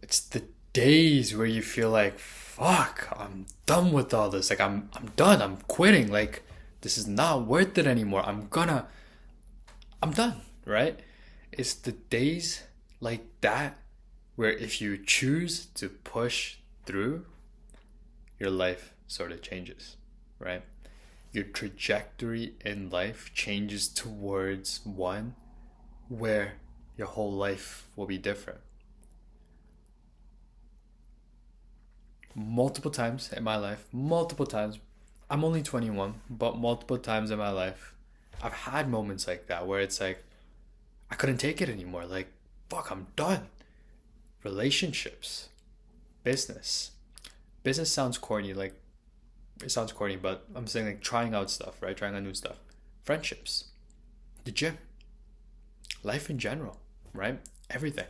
It's the days where you feel like, fuck, I'm done with all this. Like I'm done. I'm quitting. Like this is not worth it anymore. I'm done, right? It's the days like that where if you choose to push through, your life sort of changes, right? Your trajectory in life changes towards one where your whole life will be different. Multiple times in my life, multiple times, I'm only 21, but multiple times in my life, I've had moments like that where it's like, I couldn't take it anymore. Like, fuck, I'm done. Relationships, business. Business sounds corny, like, it sounds corny, but I'm saying like trying out stuff, right? Trying out new stuff. Friendships, the gym, life in general, right? Everything.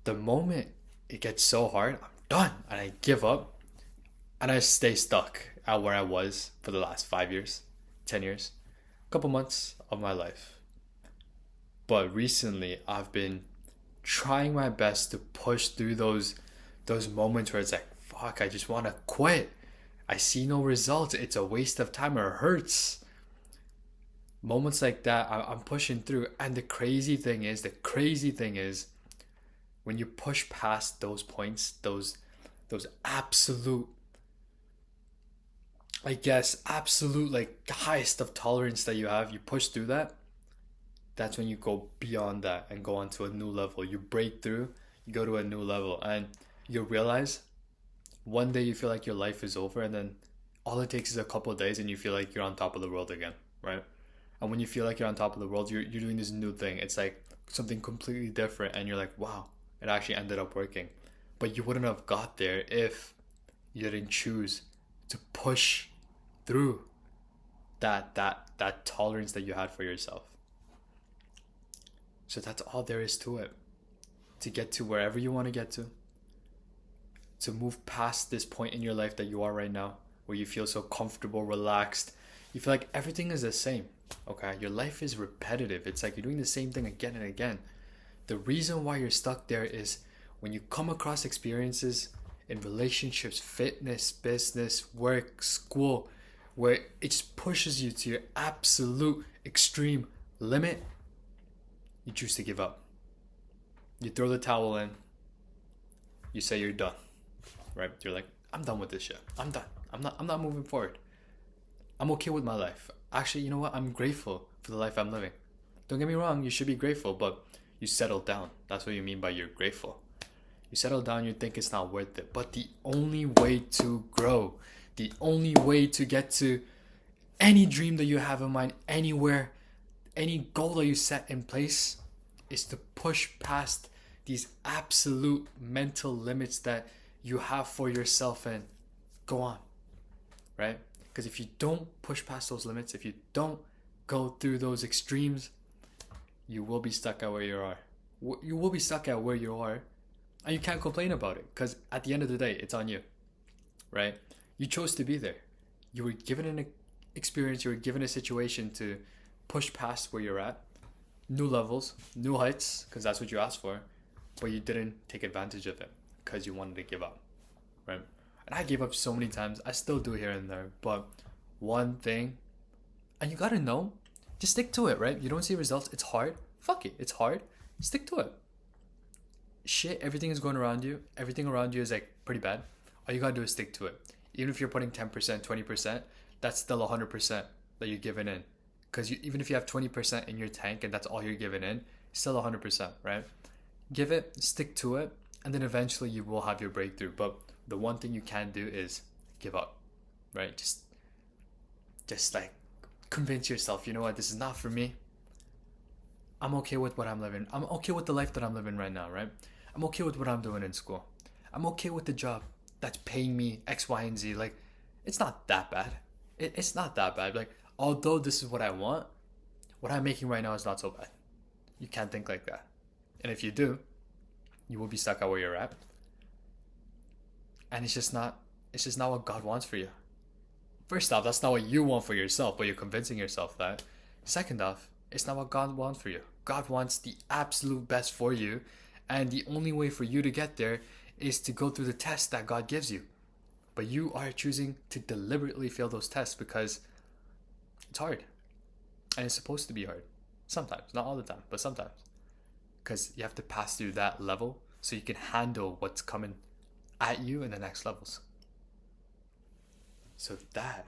The moment it gets so hard, I'm done and I give up and I stay stuck at where I was for the last 5 years, 10 years, a couple months of my life. But recently, I've been trying my best to push through those moments where it's like, fuck, I just want to quit. I see no results. It's a waste of time or it hurts. Moments like that, I'm pushing through. And the crazy thing is, when you push past those points, those absolute, I guess, absolute like highest of tolerance that you have, you push through that. That's when you go beyond that and go on to a new level. You break through, you go to a new level, and you realize one day you feel like your life is over, and then all it takes is a couple of days, and you feel like you're on top of the world again, right? And when you feel like you're on top of the world, you're doing this new thing. It's like something completely different, and you're like, wow, it actually ended up working. But you wouldn't have got there if you didn't choose to push through that tolerance that you had for yourself. So that's all there is to it. To get to wherever you want to move past this point in your life that you are right now, where you feel so comfortable, relaxed. You feel like everything is the same. Okay, your life is repetitive. It's like you're doing the same thing again and again. The reason why you're stuck there is when you come across experiences in relationships, fitness, business, work, school, where it just pushes you to your absolute extreme limit, you choose to give up. You throw the towel in, you say you're done, right? You're like, I'm done with this shit. I'm done. I'm not moving forward. I'm okay with my life. Actually, you know what? I'm grateful for the life I'm living. Don't get me wrong, you should be grateful, but you settle down. That's what you mean by you're grateful. You settle down, you think it's not worth it. But the only way to grow, the only way to get to any dream that you have in mind, anywhere, any goal that you set in place, is to push past these absolute mental limits that you have for yourself and go on, right? Because if you don't push past those limits, if you don't go through those extremes, you will be stuck at where you are. You will be stuck at where you are, and you can't complain about it because at the end of the day, it's on you, right? You chose to be there. You were given an experience, you were given a situation to push past where you're at, new levels, new heights, because that's what you asked for, but you didn't take advantage of it because you wanted to give up, right? And I gave up so many times. I still do here and there, but one thing, and you gotta know, just stick to it, right? You don't see results. It's hard. Fuck it. It's hard. Stick to it. Shit, everything is going around you. Everything around you is like pretty bad. All you gotta do is stick to it. Even if you're putting 10%, 20%, that's still 100% that you're giving in. Because even if you have 20% in your tank and that's all you're giving in, it's still 100%, right? Give it, stick to it, and then eventually you will have your breakthrough. But the one thing you can't do is give up, right? Just like convince yourself, you know what, this is not for me. I'm okay with what I'm living. I'm okay with the life that I'm living right now, right? I'm okay with what I'm doing in school. I'm okay with the job that's paying me X, Y, and Z. Like, it's not that bad. It's not that bad. Like, although this is what I want, what I'm making right now is not so bad. You can't think like that. And if you do, you will be stuck at where you're at. And it's just not what God wants for you. First off, that's not what you want for yourself, but you're convincing yourself that. Second off, it's not what God wants for you. God wants the absolute best for you, And the only way for you to get there is to go through the test that God gives you. But you are choosing to deliberately fail those tests because it's hard. And it's supposed to be hard. Sometimes, not all the time, but sometimes. Because you have to pass through that level so you can handle what's coming at you in the next levels. So that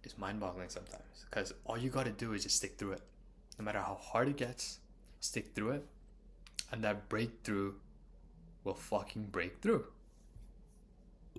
is mind-boggling sometimes. Because all you got to do is just stick through it. No matter how hard it gets, stick through it. And that breakthrough will fucking break through.